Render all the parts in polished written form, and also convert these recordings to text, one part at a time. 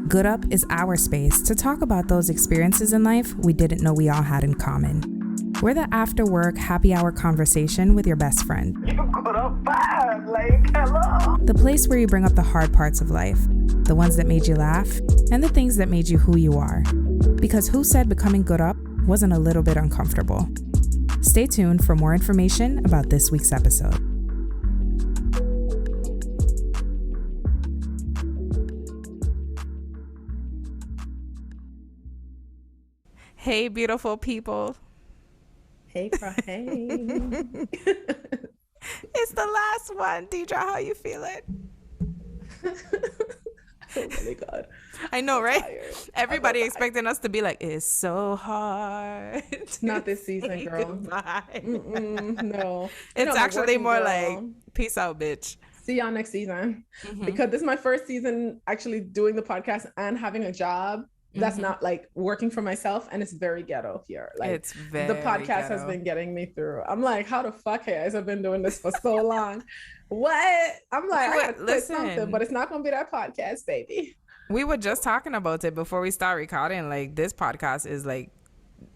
Good Up is our space to talk about those experiences in life we didn't know we all had in common. We're the after work happy hour conversation with your best friend. You good up bad, like, hello. The place where you bring up the hard parts of life, the ones that made you laugh, and the things that made you who you are. Because who said becoming good up wasn't a little bit uncomfortable? Stay tuned for more information about this week's episode. Hey, beautiful people. Hey, hey. It's the last one. Deidre, how you feeling? Oh my God. I know, right? Tired. Everybody expecting us to be like, it's so hard. Not this season, girl. No. It's actually more girl. like, peace out, bitch. See y'all next season. Mm-hmm. Because this is my first season actually doing the podcast and having a job that's not like working for myself, and it's very ghetto here. Like, it's very the podcast ghetto. has been getting me through. I'm like, how the fuck has I been doing this for so long? What? I'm like, I gotta quit something, but it's not gonna be that podcast, baby. We were just talking about it before we start recording. Like, this podcast is like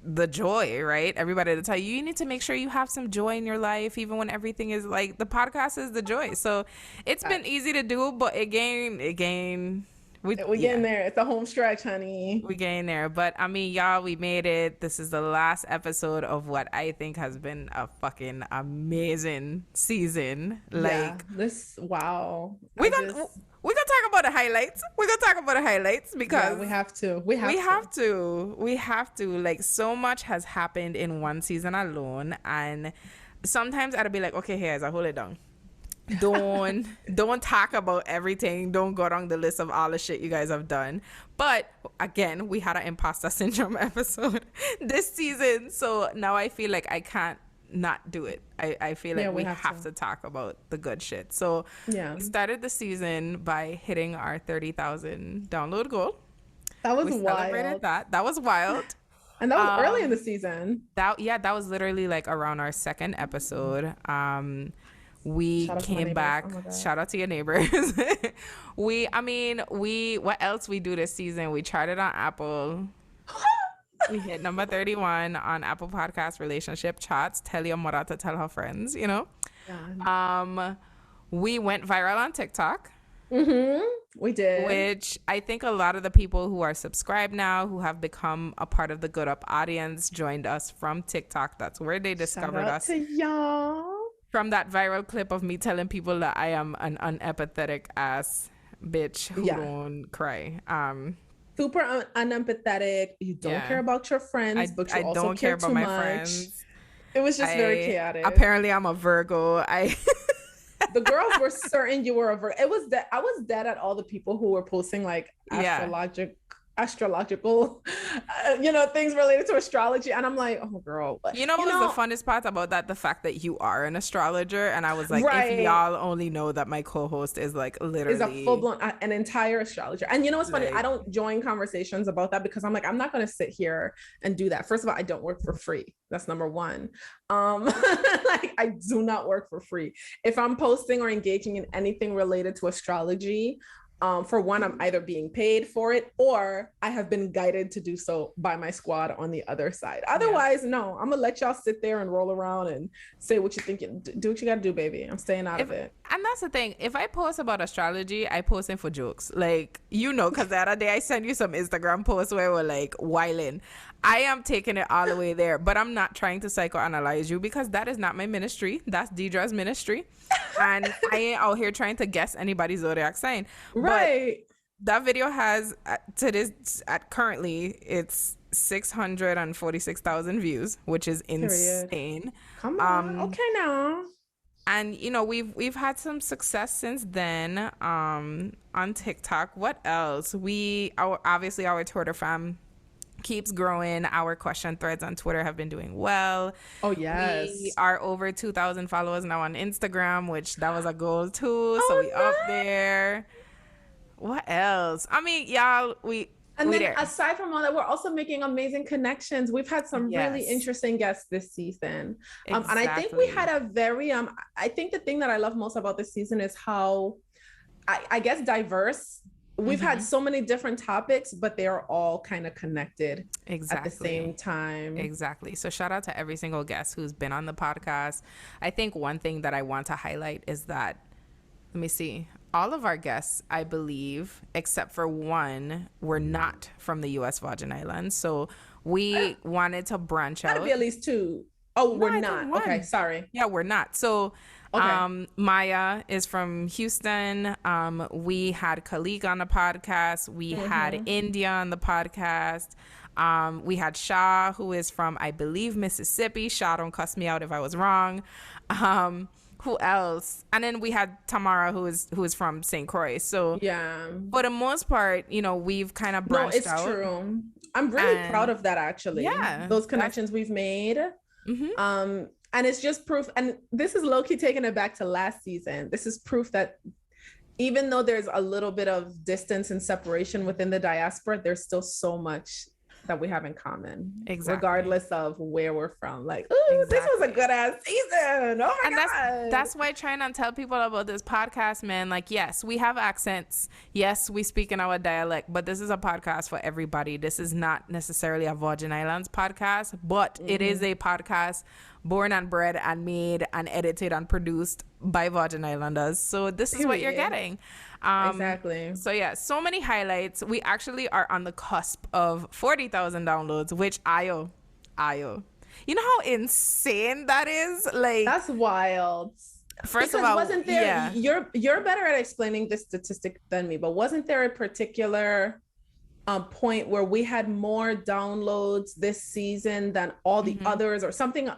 the joy, right? Everybody to tell you need to make sure you have some joy in your life, even when everything is like, the podcast is the joy. So it's been easy to do, but again, we getting there. It's a home stretch, honey. We getting there. But I mean, y'all, we made it. This is the last episode of what I think has been a fucking amazing season. Like, wow. We're gonna talk about the highlights. We're gonna talk about the highlights because we have to. We have to. Like, so much has happened in one season alone, and sometimes I'd be like, okay, here's I hold it down. Don't talk about everything. Don't go down the list of all the shit you guys have done. But again, we had an imposter syndrome episode this season, so now I feel like I can't not do it. I feel like we have to talk about the good shit. So we started the season by hitting our 30,000 download goal. That was we wild. Celebrated that was wild. And that was early in the season. That was literally like around our second episode. We came back. Shout out to your neighbors. What else we do this season? We tried it on Apple. We hit number 31 on Apple Podcast Relationship Charts. Tell your mother to tell her friends, you know. Yeah. We went viral on TikTok. We did. Which I think a lot of the people who are subscribed now, who have become a part of the Good Up audience, joined us from TikTok. That's where they discovered us. Shout out to y'all. From that viral clip of me telling people that I am an unempathetic ass bitch who don't cry. Super unempathetic. You don't care about your friends, but you also don't care about too my much. friends. It was just very chaotic. Apparently, I'm a Virgo. The girls were certain you were a Virgo. It was that I was dead at all the people who were posting like astrological things related to astrology, and I'm like, oh girl, what was the funnest part about that? The fact that you are an astrologer, and I was like, if y'all only know that my co-host is like literally is a full-blown an entire astrologer. And you know what's funny, I don't join conversations about that because I'm like, I'm not going to sit here and do that. First of all, I don't work for free. That's number one. Like, I do not work for free. If I'm posting or engaging in anything related to astrology, for one, I'm either being paid for it or I have been guided to do so by my squad on the other side. Otherwise, no, I'm gonna let y'all sit there and roll around and say what you think. Do what you gotta do, baby. I'm staying out of it. And that's the thing. If I post about astrology, I post it for jokes. Like, because the other day I sent you some Instagram posts where we're like, whiling. I am taking it all the way there, but I'm not trying to psychoanalyze you because that is not my ministry. That's Deidre's ministry. And I ain't out here trying to guess anybody's zodiac sign. Right. But that video has, currently, it's 646,000 views, which is insane. Come on. Okay now. And, we've had some success since then on TikTok. What else? Obviously our Twitter fam keeps growing. Our question threads on Twitter have been doing well. Oh yes, we are over 2,000 followers now on Instagram, which that was a goal too. So we up there. What else? I mean, y'all, aside from all that, we're also making amazing connections. We've had some really interesting guests this season. And I think we had a very I think the thing that I love most about this season is how I guess diverse we've had so many different topics, but they are all kind of connected Exactly. at the same time. Exactly. So shout out to every single guest who's been on the podcast. I think one thing that I want to highlight is that, let me see, all of our guests, I believe, except for one, were not from the U.S. Virgin Islands. So we wanted to branch out. Gotta be at least two. Oh, we're not. Okay, sorry. Yeah, we're not. So Okay. Maya is from Houston. We had Khalik on the podcast. We had India on the podcast. We had Shah, who is from, I believe, Mississippi. Shah, don't cuss me out if I was wrong. Who else? And then we had Tamara, who is from St. Croix. So yeah, for the most part, you know, we've kind of branched out. No, it's true. I'm really proud of that, actually. Yeah, those connections we've made. And it's just proof, and this is low-key taking it back to last season. This is proof that even though there's a little bit of distance and separation within the diaspora, there's still so much that we have in common, regardless of where we're from. Like, ooh, this was a good ass season. Oh my God. That's why I try not to tell people about this podcast, man. Like, yes, we have accents. Yes, we speak in our dialect, but this is a podcast for everybody. This is not necessarily a Virgin Islands podcast, but it is a podcast born and bred and made and edited and produced by Virgin Islanders. So this is what you're getting. Exactly. So yeah, so many highlights. We actually are on the cusp of 40,000 downloads, which ayo. You know how insane that is? Like, that's wild. First of all, wasn't there, you're better at explaining this statistic than me, but wasn't there a particular point where we had more downloads this season than all the others or something?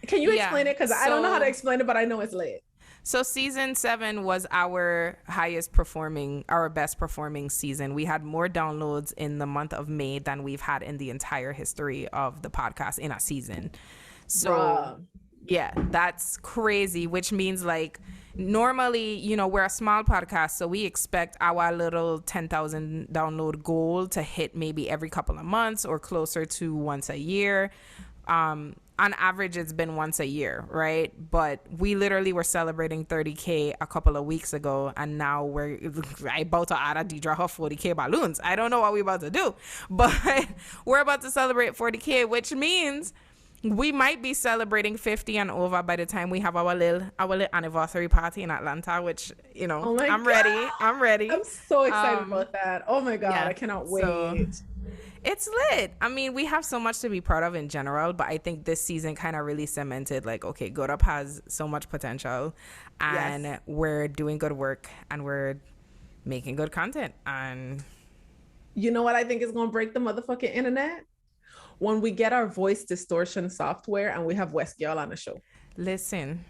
Can you explain it? Because I don't know how to explain it, but I know it's lit. So season 7 was our best performing season. We had more downloads in the month of May than we've had in the entire history of the podcast in a season. So yeah, that's crazy, which means like normally, you know, we're a small podcast, so we expect our little 10,000 download goal to hit maybe every couple of months or closer to once a year. On average, it's been once a year, right? But we literally were celebrating 30K a couple of weeks ago, and now we're about to add a Deidre her 40K balloons. I don't know what we're about to do, but we're about to celebrate 40K, which means we might be celebrating 50 and over by the time we have our little anniversary party in Atlanta, which, you know, I'm ready. I'm so excited about that. Oh my God, yeah, I cannot wait. So, it's lit. I mean, we have so much to be proud of in general, but I think this season kind of really cemented like, okay, Good Up has so much potential, and we're doing good work and we're making good content. And you know what I think is going to break the motherfucking internet? When we get our voice distortion software and we have West Girl on the show. Listen.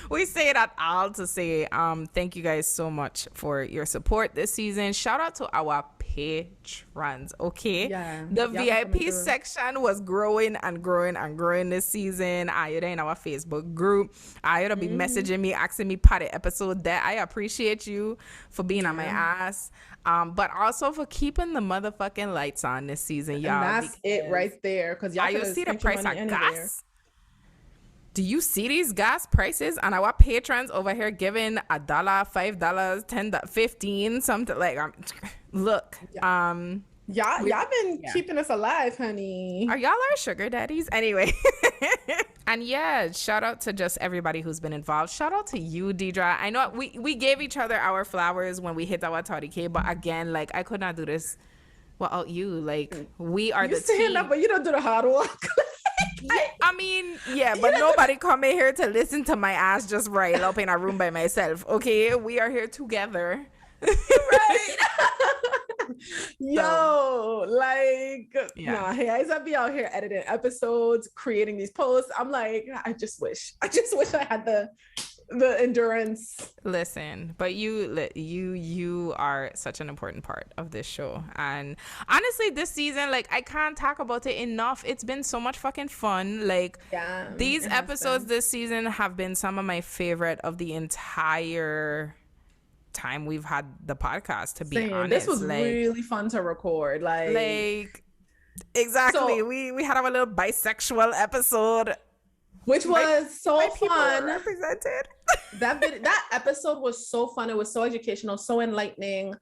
We say that all to say thank you guys so much for your support this season. Shout out to our patrons, okay? Yeah. The VIP section was growing and growing and growing this season. You're in our Facebook group. You'll be messaging me, asking me part of episode that. I appreciate you for being on my ass. But also for keeping the motherfucking lights on this season, y'all. And that's it right there. Because y'all you see the price of gas? Do you see these gas prices? And our patrons over here giving $1, $5, $10, $15, something like. Look, y'all been keeping us alive, honey. Are y'all our sugar daddies? Anyway. And yeah, shout out to just everybody who's been involved. Shout out to you, Deidre. I know we gave each other our flowers when we hit our 30K, but again, like, I could not do this without you. Like, we are the team. Up, but you don't do the hard work. I mean, yeah, but nobody come in here to listen to my ass just rile up in a room by myself. Okay, we are here together. Right. Yo, like, nah, hey, I be out here editing episodes, creating these posts. I'm like, I just wish I had the endurance. Listen, but you are such an important part of this show, and honestly this season, like, I can't talk about it enough. It's been so much fucking fun. Like, these episodes this season have been some of my favorite of the entire time we've had the podcast, to be honest. This was really fun to record. Like exactly. So, we had our little bisexual episode. which was so fun. Represented. That episode was so fun. It was so educational, so enlightening.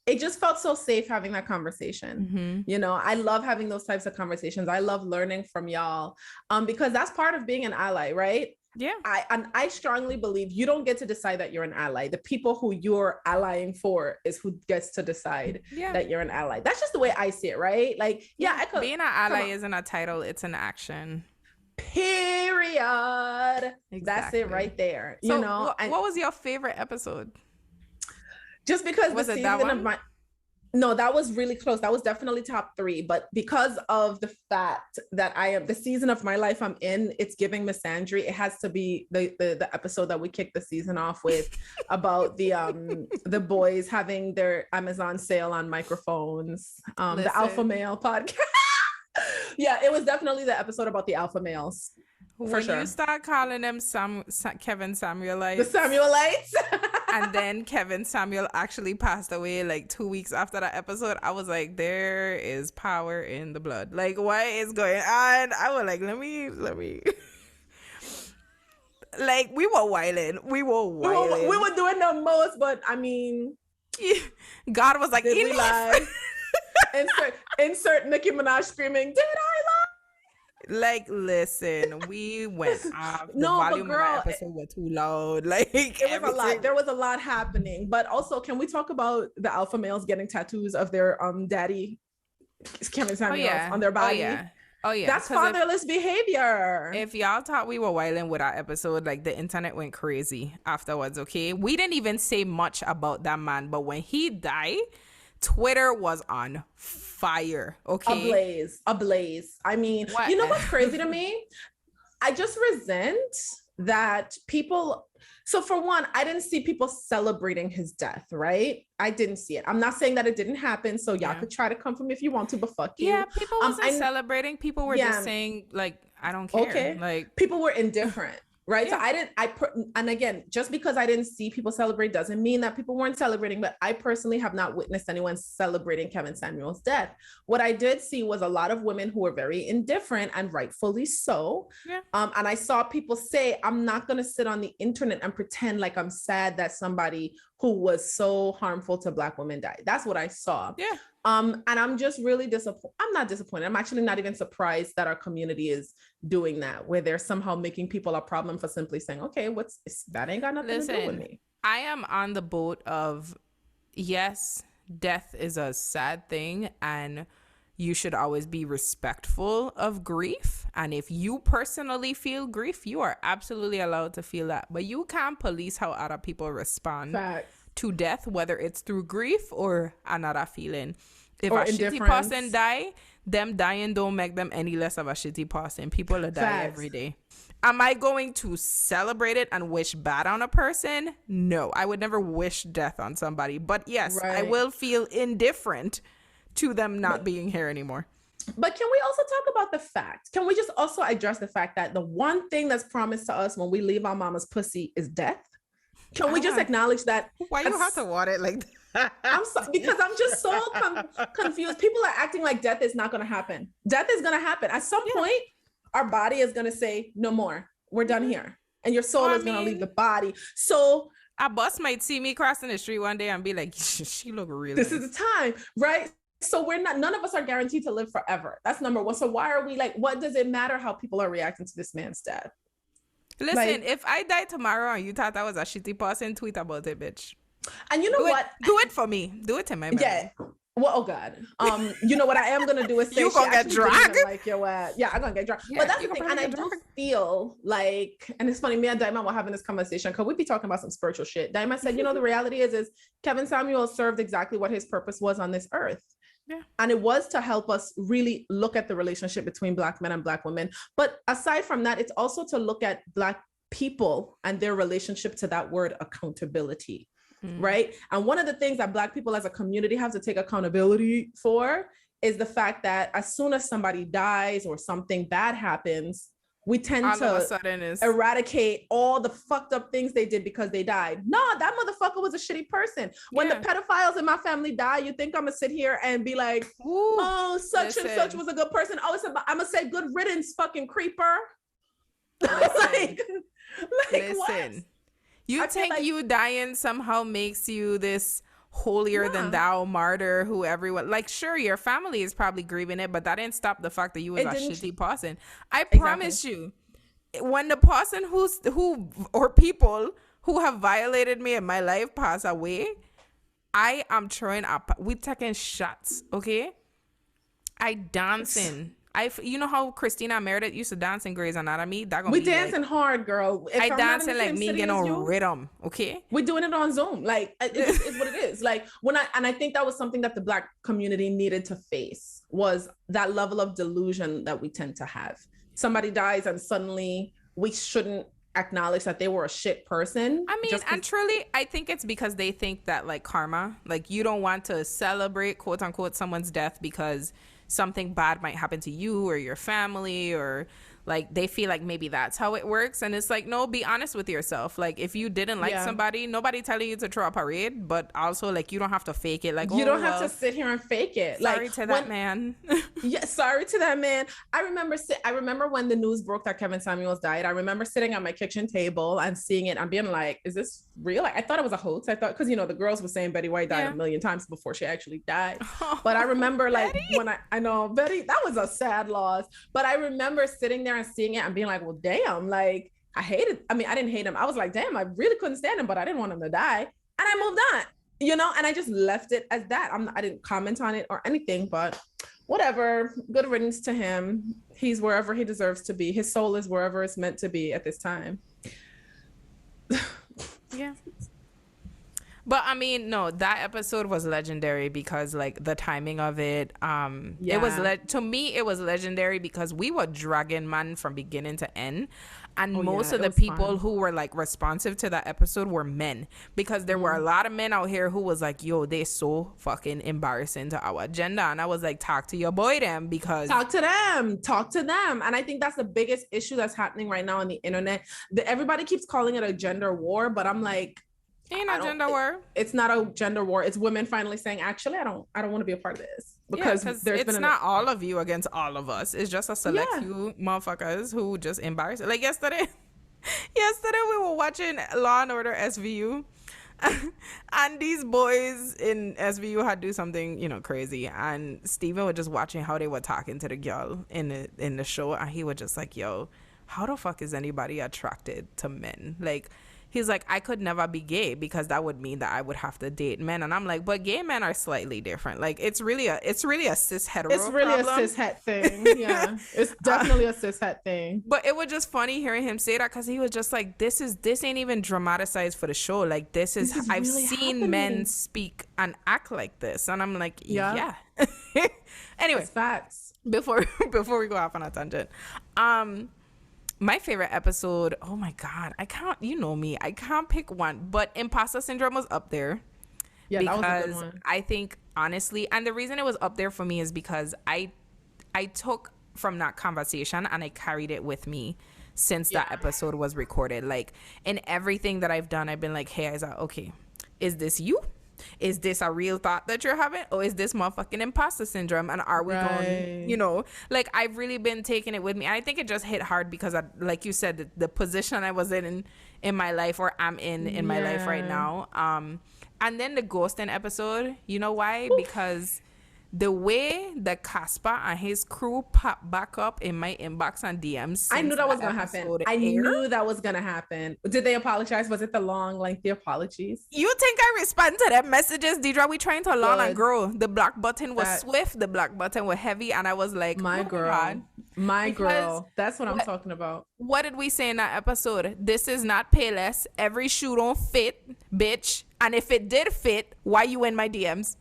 It just felt so safe having that conversation. You know, I love having those types of conversations. I love learning from y'all, because that's part of being an ally, right? Yeah. I strongly believe you don't get to decide that you're an ally. The people who you're allying for is who gets to decide that you're an ally. That's just the way I see it, right? Like, I could, being an ally isn't a title, it's an action. Period. Exactly. That's it right there. So you know, what was your favorite episode? Just because was the season of my no, that was really close. That was definitely top 3. But because of the fact that I am the season of my life I'm in, it's giving misandry. It has to be the episode that we kicked the season off with about the boys having their Amazon sale on microphones. The alpha male podcast. Yeah, it was definitely the episode about the alpha males. For sure. You start calling them Kevin Samuelites. The Samuelites. And then Kevin Samuel actually passed away like 2 weeks after that episode. I was like, there is power in the blood. Like, what is going on? I was like, let me. Like, we were wilding. We were doing the most, but I mean, God was like, did we lie? Insert Nicki Minaj screaming, did I lie? Like, listen, we went off. The volume of the episode was too loud. Like, it was a lot. There was a lot happening. But also, can we talk about the alpha males getting tattoos of their daddy, Kevin Samuels, on their body? Oh yeah. That's fatherless behavior. If y'all thought we were wilding with our episode, like, the internet went crazy afterwards. Okay, we didn't even say much about that man, but when he died, Twitter was on fire. Okay, ablaze. I mean, you know what's crazy to me? I just resent that people. So for one, I didn't see people celebrating his death, right? I didn't see it. I'm not saying that it didn't happen, so y'all could try to come for me if you want to, but fuck you. Yeah, people wasn't celebrating. People were just saying, like, I don't care. Okay. Like, people were indifferent. Right. Yeah. So and again, just because I didn't see people celebrate doesn't mean that people weren't celebrating, but I personally have not witnessed anyone celebrating Kevin Samuel's death. What I did see was a lot of women who were very indifferent, and rightfully so. Yeah. And I saw people say, I'm not going to sit on the internet and pretend like I'm sad that somebody who was so harmful to Black women died. That's what I saw. Yeah. And I'm just really disappointed. I'm not disappointed. I'm actually not even surprised that our community is doing that, where they're somehow making people a problem for simply saying, okay, that ain't got nothing to do with me. I am on the boat of, yes, death is a sad thing, and you should always be respectful of grief. And if you personally feel grief, you are absolutely allowed to feel that. But you can't police how other people respond to death, whether it's through grief or another feeling. If a shitty person die, them dying don't make them any less of a shitty person. People are dying every day. Am I going to celebrate it and wish bad on a person? No, I would never wish death on somebody. But yes, I will feel indifferent to them not being here anymore. But can we also talk about the fact? Can we just also address the fact that the one thing that's promised to us when we leave our mama's pussy is death? Can we just acknowledge that? Why you have to want it like that? Because I'm just so confused. People are acting like death is not going to happen. Death is going to happen. At some point, our body is going to say, no more. We're done here. And your soul is going to leave the body. So a bus might see me crossing the street one day and be like, she look really This is the time, right? So none of us are guaranteed to live forever. That's number one. So why are we like, what does it matter how people are reacting to this man's death? Listen, if I die tomorrow and you thought I was a shitty person, tweet about it, bitch. And you know what? Do it for me. Do it to my memory. Yeah. Well, oh God. You know what I am gonna do is say you gonna get dragged. Like your yeah, I'm gonna get dragged. Yeah, but that's the thing, and I do feel like, and it's funny. Me and Diamond were having this conversation because we'd be talking about some spiritual shit. Diamond said, you know, the reality is Kevin Samuel served exactly what his purpose was on this earth. Yeah. And it was to help us really look at the relationship between Black men and Black women. But aside from that, it's also to look at Black people and their relationship to that word accountability. Right. And one of the things that Black people as a community have to take accountability for is the fact that as soon as somebody dies or something bad happens, we tend to eradicate all the fucked up things they did because they died. No, that motherfucker was a shitty person. When the pedophiles in my family die, you think I'm gonna sit here and be like, oh, such and such was a good person. Oh, I'm gonna say good riddance, fucking creeper. Listen, like what? listen. You I feel think like you dying somehow makes you this holier than nah, thou martyr who everyone like, sure, your family is probably grieving it, but that didn't stop the fact that you was a it didn't shitty person. I exactly. promise you, when the person who or people who have violated me in my life pass away, I am throwing up. We taking shots, okay? I dancing. You know how Christina Meredith used to dance in Grey's Anatomy? That gonna We be like dancing hard, girl. If I I'm not in the dancing like same me city getting as a you, rhythm, okay? we're doing it on Zoom. Like it just is what it is. Like I think that was something that the Black community needed to face, was that level of delusion that we tend to have. Somebody dies and suddenly we shouldn't acknowledge that they were a shit person. I mean, Just and truly, I think it's because they think that like karma, like you don't want to celebrate quote unquote someone's death because something bad might happen to you or your family, or like they feel like maybe that's how it works. And it's like, no, be honest with yourself. Like if you didn't like somebody, nobody telling you to throw a parade, but also like you don't have to fake it. Like, you oh, don't have well, to sit here and fake it. sorry Like to that man. yeah, sorry to that man. I remember when the news broke that Kevin Samuels died. I remember sitting at my kitchen table and seeing it and being like, is this real? Like, I thought it was a hoax. I thought, because the girls were saying Betty White died a million times before she actually died. But I remember like when I know Betty, that was a sad loss. But I remember sitting there and seeing it and being like, well, damn, like I didn't hate him. I was like, damn, I really couldn't stand him, but I didn't want him to die. And I moved on. And I just left it as that. I didn't comment on it or anything, but whatever. Good riddance to him. He's wherever he deserves to be. His soul is wherever it's meant to be at this time. Yeah. But I mean, no, that episode was legendary because like the timing of it, it was to me it was legendary because we were dragging man from beginning to end, and most of the people fun. who were like responsive to that episode were men, because there were a lot of men out here who was like, yo, they so fucking embarrassing to our agenda. And I was like, talk to your boy them, because talk to them. And I think that's the biggest issue that's happening right now on the internet. Everybody keeps calling it a gender war, but I'm like, ain't no gender war. It's not a gender war. It's women finally saying, actually, I don't want to be a part of this, because it's not all of you against all of us. It's just a select few motherfuckers who just embarrass it. Like yesterday we were watching Law and Order SVU, and these boys in SVU had do something crazy, and Steven was just watching how they were talking to the girl in the show, and he was just like, yo, how the fuck is anybody attracted to men? Like, he's like, I could never be gay because that would mean that I would have to date men. And I'm like, but gay men are slightly different. Like, it's really a cis hetero It's really problem. a cis het thing. Yeah, it's definitely a cis het thing. But it was just funny hearing him say that, because he was just like, this ain't even dramatized for the show. Like, this is I've really seen happening. men speak and act like this. And I'm like, yeah. Anyway, it's facts. Before we go off on a tangent, my favorite episode, oh my God, I can't pick one, but Imposter Syndrome was up there. Yeah, because that was a good one. I think, honestly, and the reason it was up there for me is because I took from that conversation and I carried it with me since that episode was recorded. Like, in everything that I've done, I've been like, hey, Isa, okay, is this you? Is this a real thought that you're having, or is this motherfucking imposter syndrome? And are we going, like, I've really been taking it with me. And I think it just hit hard because like you said, the position I was in my life, or I'm in my life right now. And then the ghosting episode, you know why? Oof. Because the way that Casper and his crew popped back up in my inbox and DMs. I knew that was going to happen. I knew that was going to happen. Did they apologize? Was it the long, lengthy apologies? You think I respond to them messages, Deidre? We trying to learn and grow. The block button was swift. The block button was heavy. And I was like, my girl. That's what I'm talking about. What did we say in that episode? This is not Payless. Every shoe don't fit, bitch. And if it did fit, why you in my DMs?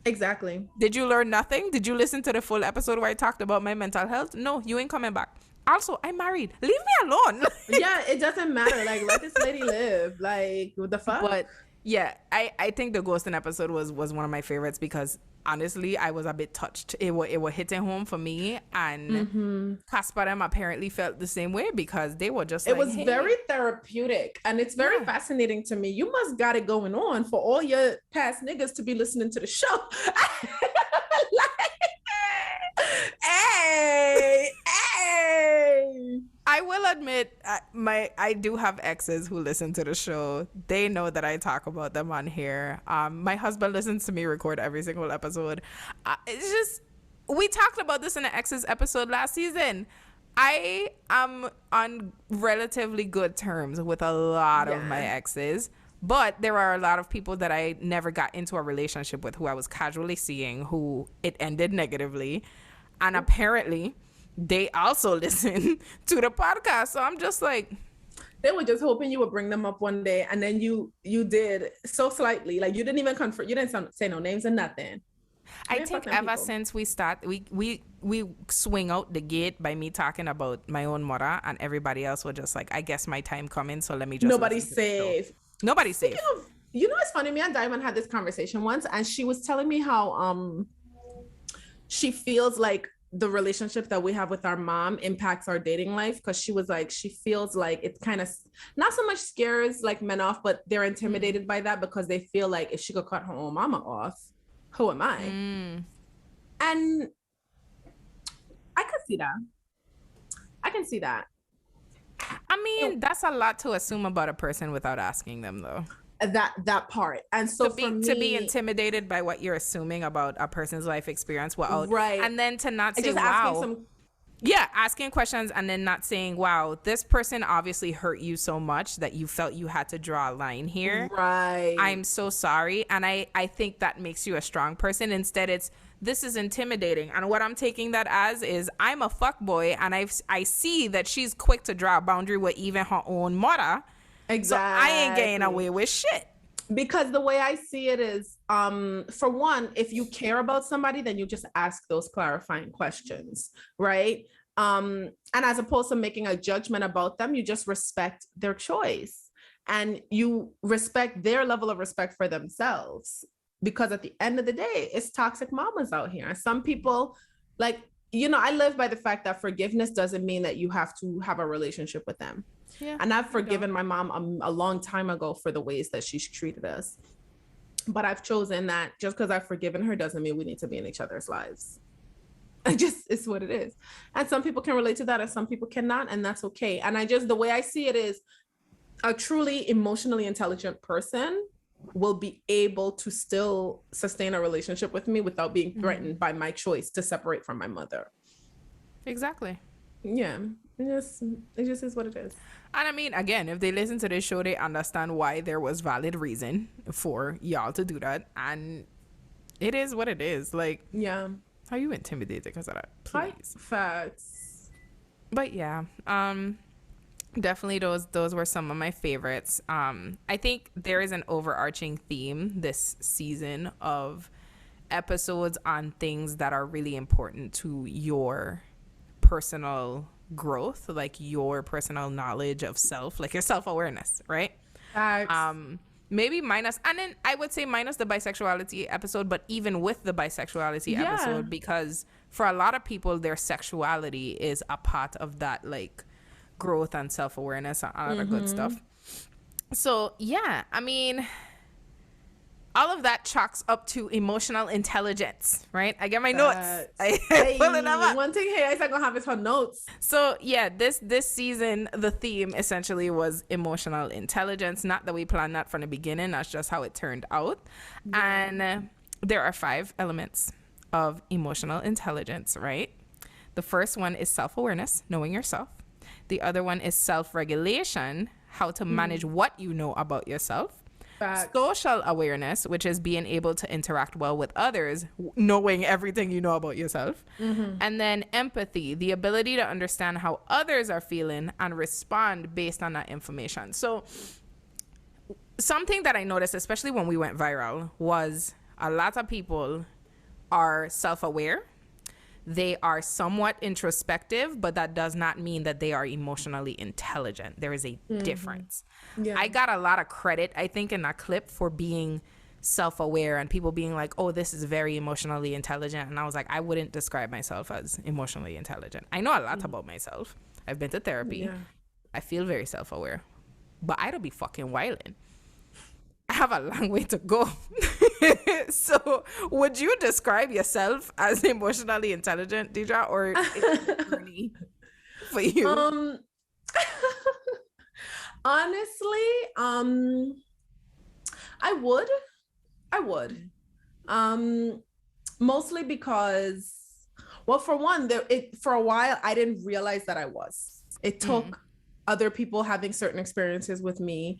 Exactly. Did you learn nothing? Did you listen to the full episode where I talked about my mental health? No, you ain't coming back. Also, I'm married. Leave me alone. Yeah, it doesn't matter. Like, let this lady live. Like, what the fuck? But yeah, I think the ghosting episode was one of my favorites because honestly, I was a bit touched. It was hitting home for me, and Casper them apparently felt the same way because they were just. It was very therapeutic, and it's very fascinating to me. You must got it going on for all your past niggas to be listening to the show. Like, hey. I will admit, I do have exes who listen to the show. They know that I talk about them on here. My husband listens to me record every single episode. It's just, we talked about this in the exes episode last season. I am on relatively good terms with a lot of my exes, but there are a lot of people that I never got into a relationship with who I was casually seeing, who it ended negatively, and apparently they also listen to the podcast. So I'm just like, they were just hoping you would bring them up one day, and then you did so slightly. Like, you didn't even confirm, you didn't say no names or nothing. I think ever since we swing out the gate by me talking about my own mother, and everybody else were just like, I guess my time coming, so let me just nobody's safe. Nobody's safe. You know what's funny? Me and Diamond had this conversation once, and she was telling me how she feels like the relationship that we have with our mom impacts our dating life, because she was like, she feels like it kind of not so much scares like men off, but they're intimidated by that because they feel like if she could cut her own mama off, who am I? And I could see that. I can see that. I mean, that's a lot to assume about a person without asking them, though. That part. And so to be intimidated by what you're assuming about a person's life experience, right, and then to not say, just wow, asking questions and then not saying, wow, this person obviously hurt you so much that you felt you had to draw a line here. Right. I'm so sorry. And I think that makes you a strong person. Instead, this is intimidating. And what I'm taking that as is, I'm a fuckboy, and I see that she's quick to draw a boundary with even her own mother. Exactly. So I ain't getting away with shit. Because the way I see it is, for one, if you care about somebody, then you just ask those clarifying questions, right? And as opposed to making a judgment about them, you just respect their choice, and you respect their level of respect for themselves. Because at the end of the day, it's toxic mamas out here. And some people, like, I live by the fact that forgiveness doesn't mean that you have to have a relationship with them. Yeah, and I've forgiven my mom a long time ago for the ways that she's treated us. But I've chosen that just because I've forgiven her doesn't mean we need to be in each other's lives. It's what it is. And some people can relate to that and some people cannot, and that's okay. And the way I see it is, a truly emotionally intelligent person will be able to still sustain a relationship with me without being threatened by my choice to separate from my mother. Exactly. Yeah. It just is what it is. And I mean, again, if they listen to this show, they understand why there was valid reason for y'all to do that. And it is what it is. Like, yeah. How you intimidated because of that? Please. Facts. But yeah, definitely those were some of my favorites. I think there is an overarching theme this season of episodes on things that are really important to your personal growth, like your personal knowledge of self, like your self-awareness, right? Maybe minus, and then I would say minus the bisexuality episode, but even with the bisexuality episode, because for a lot of people, their sexuality is a part of that, like, growth and self-awareness and all other good stuff. So yeah, I mean, all of that chalks up to emotional intelligence, right? I get my notes. I pull it up. One thing here is I gonna have is her notes. So yeah, this season, the theme essentially was emotional intelligence. Not that we planned that from the beginning. That's just how it turned out. Yeah. And there are 5 elements of emotional intelligence, right? The first one is self-awareness, knowing yourself. The other one is self-regulation, how to manage what you know about yourself. Facts. Social awareness, which is being able to interact well with others, knowing everything you know about yourself. And then empathy, the ability to understand how others are feeling and respond based on that information. So something that I noticed, especially when we went viral, was a lot of people are self-aware. They are somewhat introspective, but that does not mean that they are emotionally intelligent. There is a difference. Yeah. I got a lot of credit, I think, in that clip for being self-aware and people being like, oh, this is very emotionally intelligent. And I was like, I wouldn't describe myself as emotionally intelligent. I know a lot about myself. I've been to therapy. Yeah. I feel very self-aware, but I don't be fucking wilding. I have a long way to go. So would you describe yourself as emotionally intelligent, Deidre, or is it journey for you? Honestly, I would. I would. Um, Mostly because, well, for one, for a while I didn't realize that I was. It took other people having certain experiences with me,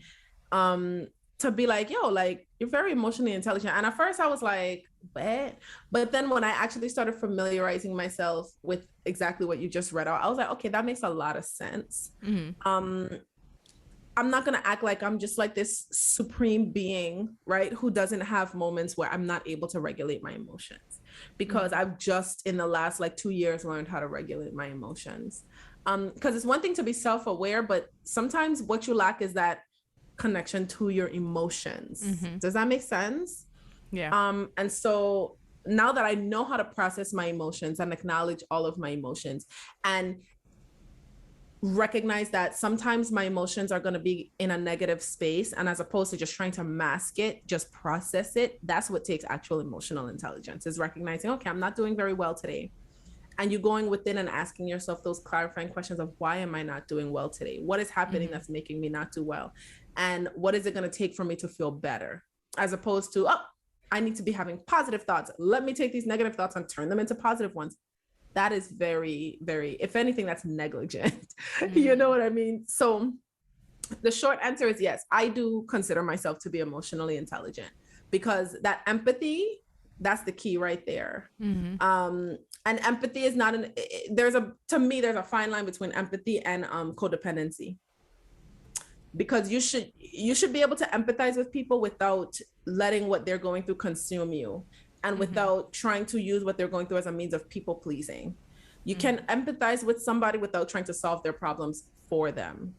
to be like, yo, like you're very emotionally intelligent. And at first I was like, what? But then when I actually started familiarizing myself with exactly what you just read out, I was like, okay, that makes a lot of sense. I'm not going to act like I'm just like this supreme being, right? Who doesn't have moments where I'm not able to regulate my emotions, because I've just in the last like 2 years learned how to regulate my emotions. Because it's one thing to be self-aware, but sometimes what you lack is that connection to your emotions. Does that make sense? Yeah. And so now that I know how to process my emotions and acknowledge all of my emotions, and recognize that sometimes my emotions are going to be in a negative space, and as opposed to just trying to mask it, just process it. That's what takes actual emotional intelligence, is recognizing, okay, I'm not doing very well today, and you going within and asking yourself those clarifying questions of, why am I not doing well today? What is happening that's making me not do well? And what is it going to take for me to feel better? As opposed to, oh, I need to be having positive thoughts, let me take these negative thoughts and turn them into positive ones. That is very, very, if anything, that's negligent. You know what I mean? So the short answer is yes, I do consider myself to be emotionally intelligent, because that empathy, that's the key right there. And empathy is not to me, there's a fine line between empathy and codependency, because you should be able to empathize with people without letting what they're going through consume you, and without trying to use what they're going through as a means of people pleasing. You can empathize with somebody without trying to solve their problems for them.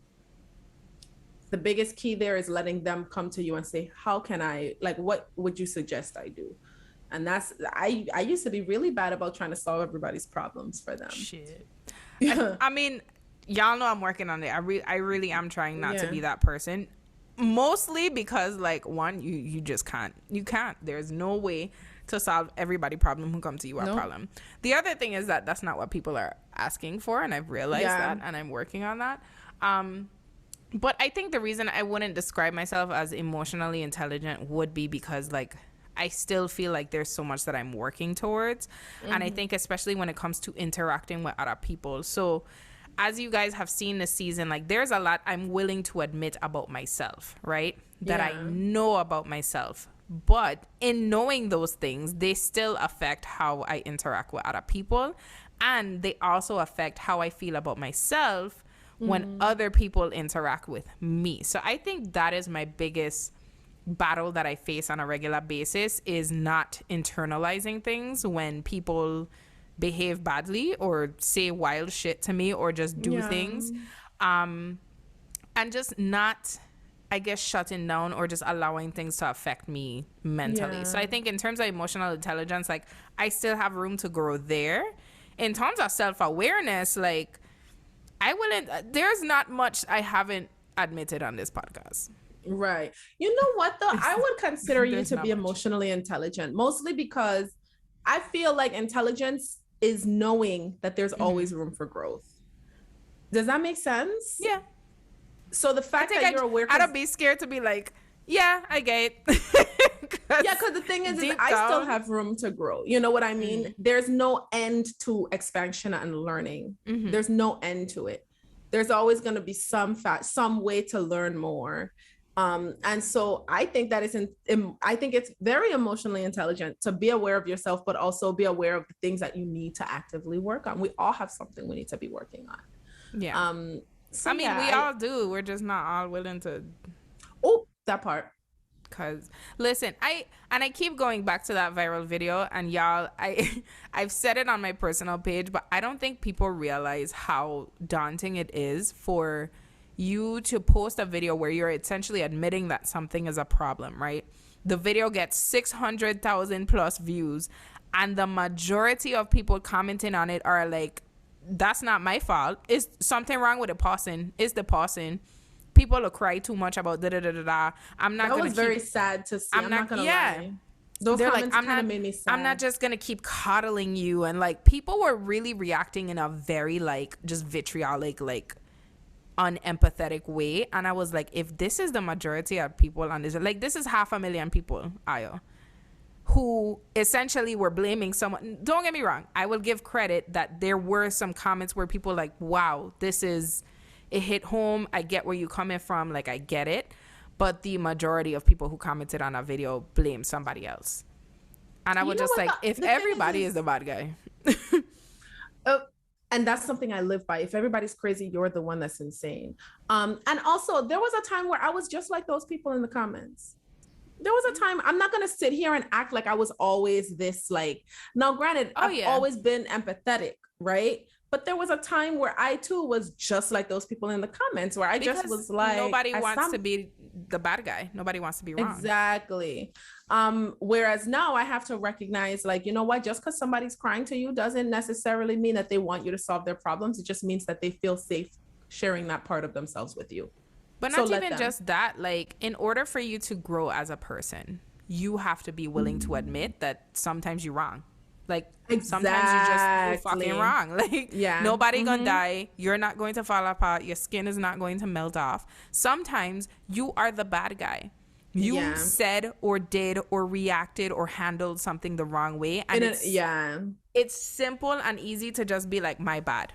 The biggest key there is letting them come to you and say, how can I, like, what would you suggest I do? And that's, I used to be really bad about trying to solve everybody's problems for them. Shit. I mean, y'all know I'm working on it. I really am trying not to be that person. Mostly because, like, one, you just can't. You can't. There's no way to solve everybody problem who comes to you a problem. The other thing is that that's not what people are asking for, and I've realized that, and I'm working on that. But I think the reason I wouldn't describe myself as emotionally intelligent would be because, like, I still feel like there's so much that I'm working towards. And I think especially when it comes to interacting with other people. So as you guys have seen this season, like, there's a lot I'm willing to admit about myself, right? That I know about myself. But in knowing those things, they still affect how I interact with other people. And they also affect how I feel about myself when other people interact with me. So I think that is my biggest battle that I face on a regular basis, is not internalizing things when people behave badly or say wild shit to me or just do things. And just not, I guess, shutting down or just allowing things to affect me mentally. So I think in terms of emotional intelligence, like, I still have room to grow there. In terms of self-awareness, like, there's not much I haven't admitted on this podcast. Right. You know what, though? I would consider you to be emotionally intelligent, mostly because I feel like intelligence is knowing that there's always room for growth. Does that make sense? Yeah. So the fact that you're aware, I'd be scared to be like, yeah, I get it. because the thing is I still have room to grow. You know what I mean? There's no end to expansion and learning. There's no end to it. There's always going to be some way to learn more. And so I think that I think it's very emotionally intelligent to be aware of yourself, but also be aware of the things that you need to actively work on. We all have something we need to be working on. Yeah. So, I mean, we all do. We're just not all willing to. Oh, that part. Cause listen, I keep going back to that viral video, and y'all, I've said it on my personal page, but I don't think people realize how daunting it is for you to post a video where you're essentially admitting that something is a problem, right? The video gets 600,000 plus views, and the majority of people commenting on it are like, that's not my fault. Is something wrong with the person? Is the person? People will cry too much about da da da da da. I'm not gonna. That was very sad to see. I'm not gonna lie. Those comments kind of made me sad. I'm not just gonna keep coddling you, and like, people were really reacting in a very, like, just vitriolic, like, unempathetic way. And I was like, if this is the majority of people on this, like, this is 500,000 people, Ayo, who essentially were blaming someone. Don't get me wrong, I will give credit that there were some comments where people like, wow, it hit home. I get where you're coming from. Like, I get it. But the majority of people who commented on that video blame somebody else. And I was just like, if everybody is the bad guy. And that's something I live by. If everybody's crazy, you're the one that's insane. And also, there was a time where I was just like those people in the comments. There was a time, I'm not going to sit here and act like I was always this, like, now granted, I've always been empathetic, right? But there was a time where I too was just like those people in the comments, where I just was like, nobody wants to be the bad guy. Nobody wants to be wrong. Exactly. Whereas now I have to recognize, like, you know what, just because somebody's crying to you doesn't necessarily mean that they want you to solve their problems. It just means that they feel safe sharing that part of themselves with you. But not even just that, like, in order for you to grow as a person, you have to be willing to admit that sometimes you're wrong. Like, sometimes you're fucking wrong. Like, nobody gonna die. You're not going to fall apart. Your skin is not going to melt off. Sometimes you are the bad guy. You said or did or reacted or handled something the wrong way. And it's simple and easy to just be like, my bad.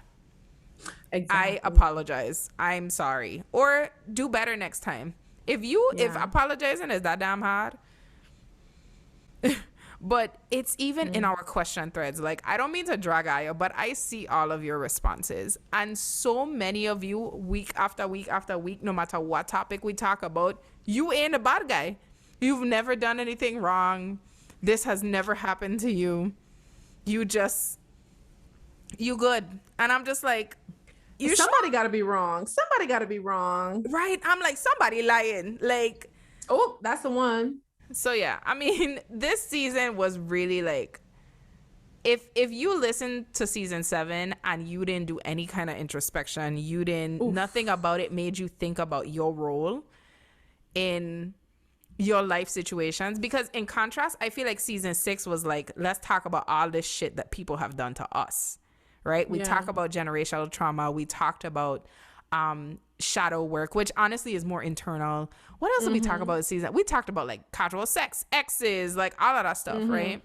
Exactly. I apologize. I'm sorry. Or do better next time. If apologizing is that damn hard. But it's even in our question threads. Like, I don't mean to drag Aya, but I see all of your responses. And so many of you, week after week after week, no matter what topic we talk about, you ain't a bad guy. You've never done anything wrong. This has never happened to you. You good. And I'm just like, somebody got to be wrong. Somebody got to be wrong. Right. I'm like, somebody lying. Like, oh, that's the one. So yeah, I mean, this season was really like, if you listened to season 7 and you didn't do any kind of introspection, nothing about it made you think about your role in your life situations. Because in contrast, I feel like season 6 was like, let's talk about all this shit that people have done to us, right? We talk about generational trauma. We talked about shadow work, which honestly is more internal. What else did we talk about this season? We talked about like casual sex, exes, like all of that stuff, right?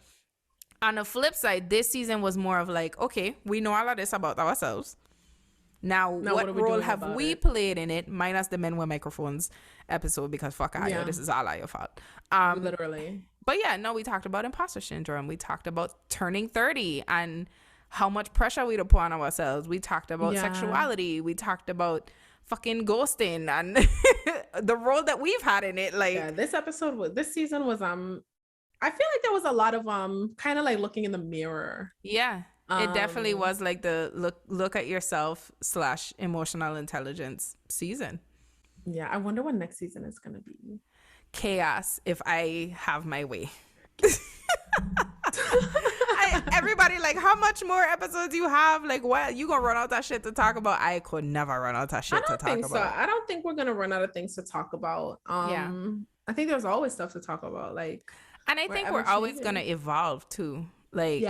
On the flip side, this season was more of like, okay, we know all of this about ourselves. Now what role have we played in it, minus the men with microphones episode, because fuck Ayo, this is all Ayo's fault. Literally. But yeah, no, we talked about imposter syndrome. We talked about turning 30 and how much pressure we'd put on ourselves. We talked about sexuality. We talked about fucking ghosting and the role that we've had in it. Like, this season was I feel like there was a lot of kind of like looking in the mirror. Yeah. It definitely was like the look at yourself / emotional intelligence season. Yeah, I wonder what next season is gonna be. Chaos, if I have my way. Everybody like, how much more episodes you have? Like, what, you gonna run out that shit to talk about? I could never run out that shit to talk about. I don't think we're gonna run out of things to talk about. I think there's always stuff to talk about. Like, and I think we're always gonna evolve too. Like,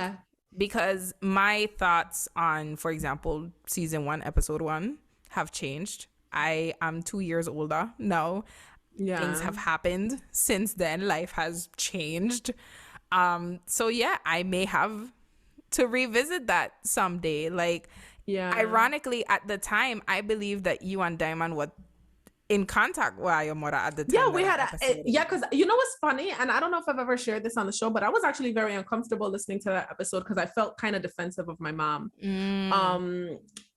because my thoughts on, for example, season 1, episode 1 have changed. I am 2 years older now. Things have happened since then. Life has changed. So yeah, I may have to revisit that someday. Like, ironically, at the time, I believe that you and Diamond were in contact with your mother at the time. Yeah, we had because you know what's funny, and I don't know if I've ever shared this on the show, but I was actually very uncomfortable listening to that episode because I felt kind of defensive of my mom.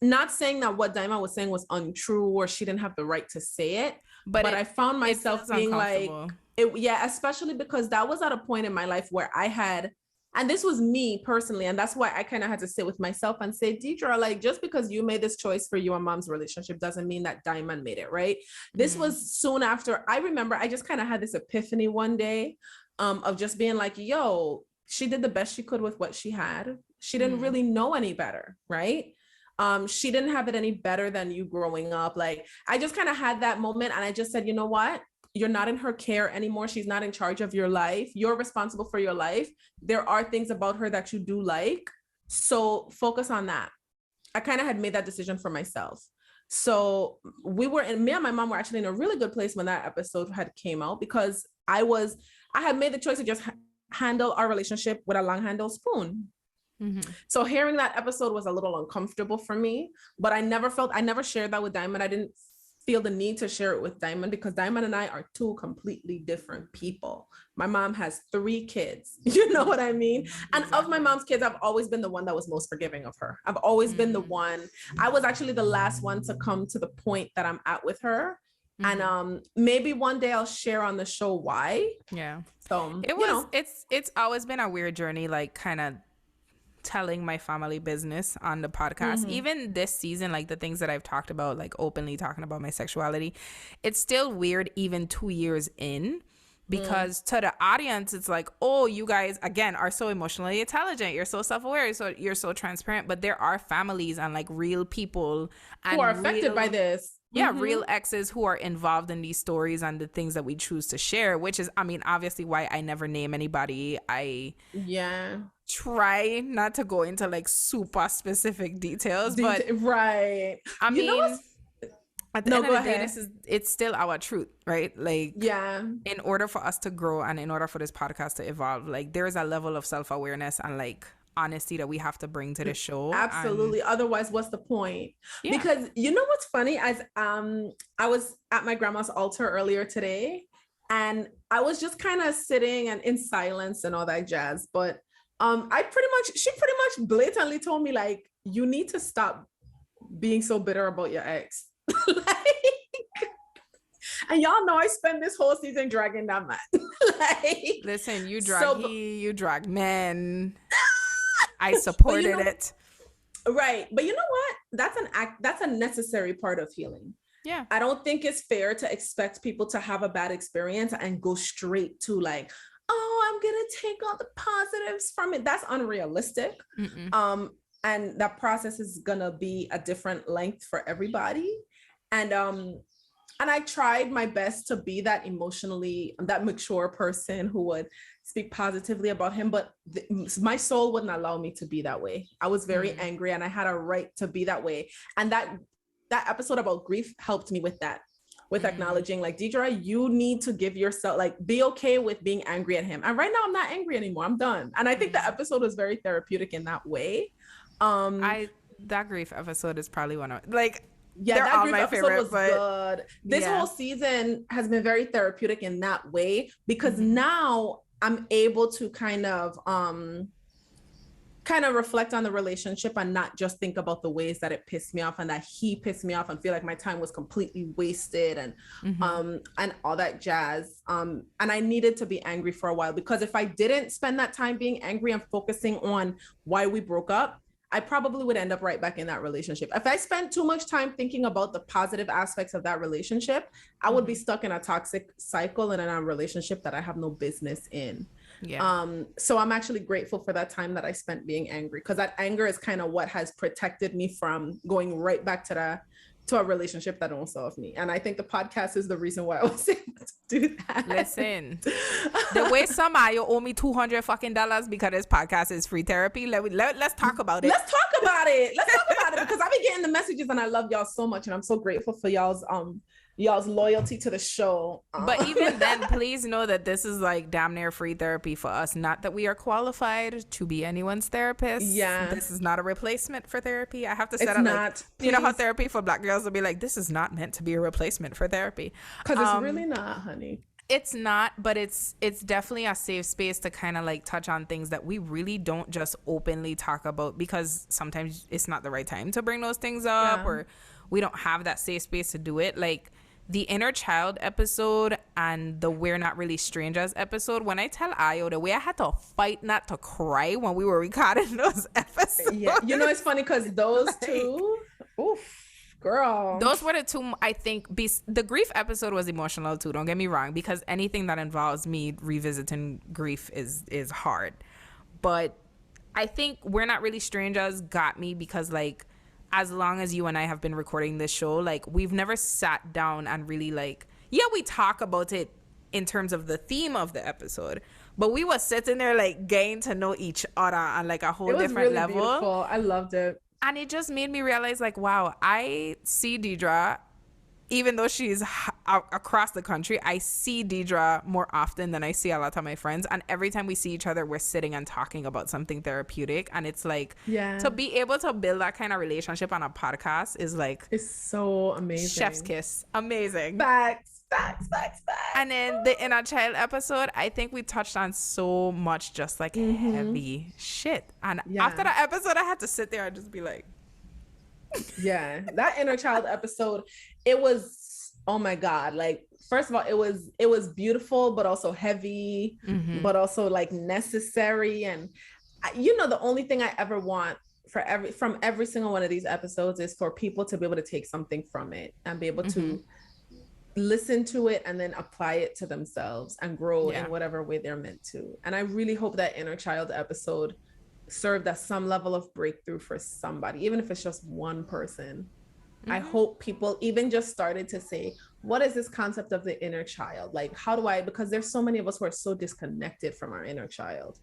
Not saying that what Diamond was saying was untrue or she didn't have the right to say it, but I found myself being like, especially because that was at a point in my life where I had, and this was me personally, and that's why I kind of had to sit with myself and say, Deidre, like, just because you made this choice for you and mom's relationship doesn't mean that Diamond made it, right? This was soon after. I remember I just kind of had this epiphany one day of just being like, yo, she did the best she could with what she had. She didn't really know any better, right? She didn't have it any better than you growing up. Like, I just kind of had that moment and I just said, you know what? You're not in her care anymore. She's not in charge of your life. You're responsible for your life. There are things about her that you do like. So focus on that. I kind of had made that decision for myself. So me and my mom were actually in a really good place when that episode had came out, because I had made the choice to just handle our relationship with a long handle spoon. So hearing that episode was a little uncomfortable for me, but I never shared that with Diamond. I didn't feel the need to share it with Diamond, because Diamond and I are two completely different people. My mom has 3 kids. You know what I mean? And of my mom's kids, I've always been the one that was most forgiving of her. I've always been the one. I was actually the last one to come to the point that I'm at with her. And maybe one day I'll share on the show why. Yeah. So it's always been a weird journey, like kind of telling my family business on the podcast. Even this season, like the things that I've talked about, like openly talking about my sexuality, it's still weird even 2 years in, because to the audience it's like, oh, you guys again are so emotionally intelligent, you're so self-aware, so you're so transparent, but there are families and like real people and who are affected by this. Real exes who are involved in these stories and the things that we choose to share, which is, I mean, obviously why I never name anybody. I try not to go into like super specific details, but right. I mean, you know, at the end of the day, it's still our truth, right? Like, in order for us to grow and in order for this podcast to evolve, like there is a level of self-awareness and like honesty that we have to bring to the show. Absolutely. Otherwise, what's the point? Because you know what's funny? As I was at my grandma's altar earlier today, and I was just kind of sitting and in silence and all that jazz. But she pretty much blatantly told me, like, you need to stop being so bitter about your ex. And y'all know I spent this whole season dragging that man. Listen, you drag men. I supported it. Right. But you know what? That's a necessary part of healing. Yeah. I don't think it's fair to expect people to have a bad experience and go straight to like, oh, I'm going to take all the positives from it. That's unrealistic. And that process is going to be a different length for everybody. And I tried my best to be that mature person who would speak positively about him, but my soul wouldn't allow me to be that way. I was very angry and I had a right to be that way. And that episode about grief helped me with that, with acknowledging like, Deidre, you need to give yourself, like, be okay with being angry at him. And right now I'm not angry anymore. I'm done. And I think the episode was very therapeutic in that way. That grief episode is probably one of like, that grief episode was good. This whole season has been very therapeutic in that way, because now I'm able to kind of reflect on the relationship and not just think about the ways that it pissed me off and that he pissed me off and feel like my time was completely wasted and all that jazz. And I needed to be angry for a while, because if I didn't spend that time being angry and focusing on why we broke up, I probably would end up right back in that relationship. If I spent too much time thinking about the positive aspects of that relationship, I would be stuck in a toxic cycle and in a relationship that I have no business in. So I'm actually grateful for that time that I spent being angry, because that anger is kind of what has protected me from going right back to a relationship that don't serve me. And I think the podcast is the reason why I was able to do that. Listen, the way somehow you owe me $200 fucking because this podcast is free therapy. Let's talk about it. Let's talk about it because I've been getting the messages and I love y'all so much, and I'm so grateful for y'all's loyalty to the show. But even then, please know that this is like damn near free therapy for us. Not that we are qualified to be anyone's therapist. This is not a replacement for therapy. I have to set up, like, you know how therapy for Black girls will be like, this is not meant to be a replacement for therapy. Because it's really not, honey. It's not, but it's definitely a safe space to kind of like touch on things that we really don't just openly talk about, because sometimes it's not the right time to bring those things up, or we don't have that safe space to do it. Like the inner child episode and the we're not really strangers episode, when I tell Ayo the way I had to fight not to cry when we were recording those episodes. Yeah, you know, it's funny because those two, oof. Girl, those were the two. I think the grief episode was emotional too, don't get me wrong, because anything that involves me revisiting grief is hard. But I think we're not really strangers got me because, like, as long as you and I have been recording this show, like, we've never sat down and really, like, we talk about it in terms of the theme of the episode, but we were sitting there like getting to know each other on like a whole different level. Beautiful. I loved it. And it just made me realize, like, wow, I see Deidre, even though she's across the country, I see Deidre more often than I see a lot of my friends. And every time we see each other, we're sitting and talking about something therapeutic. And it's like, to be able to build that kind of relationship on a podcast is like, it's so amazing. Chef's kiss. Amazing. Facts. And then the inner child episode, I think we touched on so much just like heavy shit. And after that episode, I had to sit there and just be like, yeah, that inner child episode, it was, oh my God, like, first of all, it was beautiful, but also heavy, but also like necessary. And the only thing I ever want from every single one of these episodes is for people to be able to take something from it and be able to listen to it and then apply it to themselves and grow in whatever way they're meant to. And I really hope that inner child episode served as some level of breakthrough for somebody, even if it's just one person. I hope people even just started to say, what is this concept of the inner child? Like, how do I, because there's so many of us who are so disconnected from our inner child.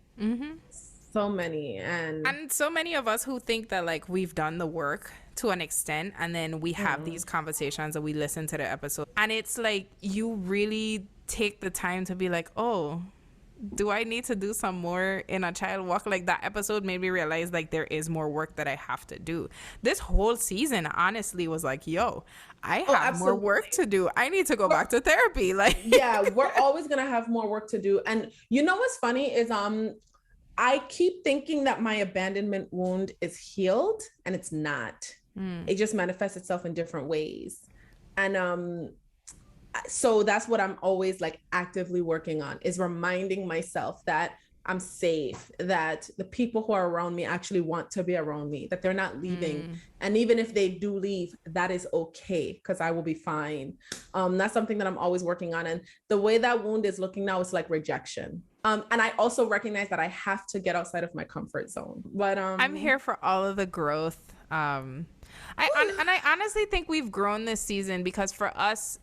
So many. And so many of us who think that like we've done the work to an extent, and then we have these conversations and we listen to the episode, and it's like you really take the time to be like, oh, do I need to do some more in a child walk? Like, that episode made me realize like there is more work that I have to do. This whole season honestly was like, yo, I have more work to do. I need to go back to therapy. Like, yeah, we're always gonna have more work to do. And you know what's funny is I keep thinking that my abandonment wound is healed, and it's not. It just manifests itself in different ways. And so that's what I'm always like actively working on, is reminding myself that I'm safe, that the people who are around me actually want to be around me, that they're not leaving. And even if they do leave, that is okay, because I will be fine. That's something that I'm always working on. And the way that wound is looking now is like rejection. And I also recognize that I have to get outside of my comfort zone. But I'm here for all of the growth. I honestly think we've grown this season, because for us,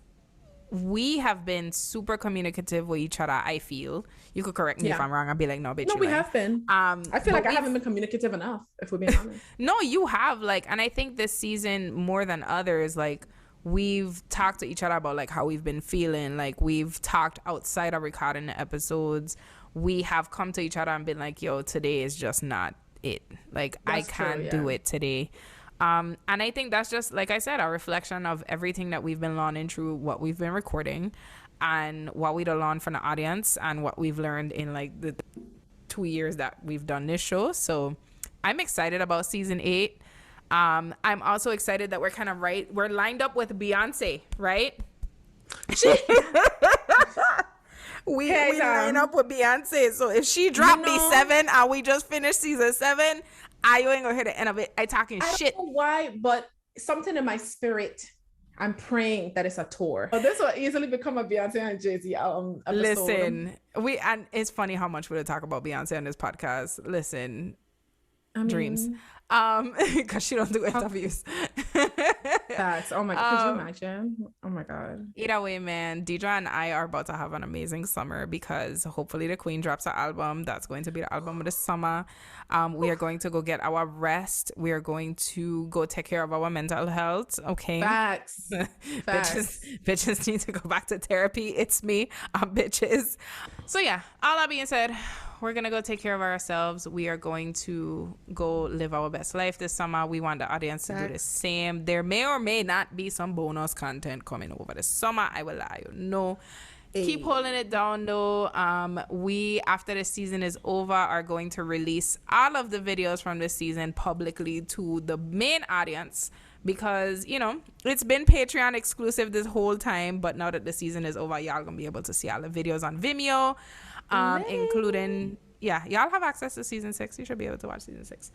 we have been super communicative with each other. I feel, you could correct me if I'm wrong. I'll be like, no, bitch. No, we have been. I feel like I haven't been communicative enough, if we're being honest. No, you have, like, and I think this season more than others, like, we've talked to each other about like how we've been feeling. Like, we've talked outside of recording the episodes. We have come to each other and been like, yo, today is just not it. Like, that's I can't do it today. And I think that's just, like I said, a reflection of everything that we've been learning through what we've been recording, and what we'd learned from the audience, and what we've learned in like the 2 years that we've done this show. So I'm excited about season 8. I'm also excited that we're lined up with Beyonce, right? we line up with Beyonce. So if she dropped me 7 and we just finished season 7, I ain't gonna hear the end of it. I talking shit. I don't know why, but something in my spirit, I'm praying that it's a tour. Oh, this will easily become a Beyonce and Jay-Z episode. Listen, and it's funny how much we talk about Beyonce on this podcast. Listen, dreams. Because she don't do interviews. Facts. Oh my god, could you imagine? Oh my god. Either way, man, Deidre and I are about to have an amazing summer, because hopefully the Queen drops an album. That's going to be the album of the summer. We are going to go get our rest. We are going to go take care of our mental health. Okay. Facts. Bitches need to go back to therapy. It's me. I'm bitches. So yeah, all that being said, we're gonna go take care of ourselves. We are going to go live our best life this summer. We want the audience to do the same. There may or may not be some bonus content coming over the summer. I will let you know. Keep holding it down though. We, after the season is over, are going to release all of the videos from this season publicly to the main audience, because it's been Patreon exclusive this whole time, but now that the season is over, y'all gonna be able to see all the videos on Vimeo, including y'all have access to season 6. You should be able to watch season 6.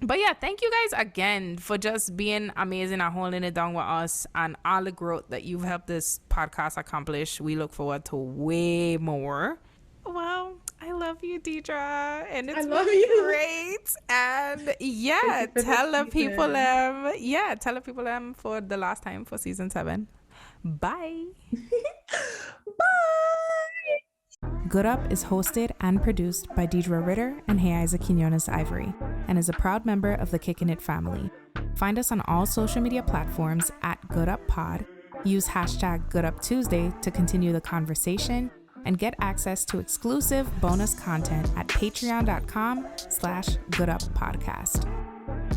But yeah, thank you guys again for just being amazing and holding it down with us, and all the growth that you've helped this podcast accomplish. We look forward to way more. Well, I love you, Deidre, and it's been great. And tell the people for the last time for season 7. Bye. Bye. Good Up is hosted and produced by Deidre Ritter and Heiza Quinones Ivory and is a proud member of the Kickin' It family. Find us on all social media platforms at Good Up Pod. Use hashtag Good Up Tuesday to continue the conversation and get access to exclusive bonus content at patreon.com/gooduppodcast.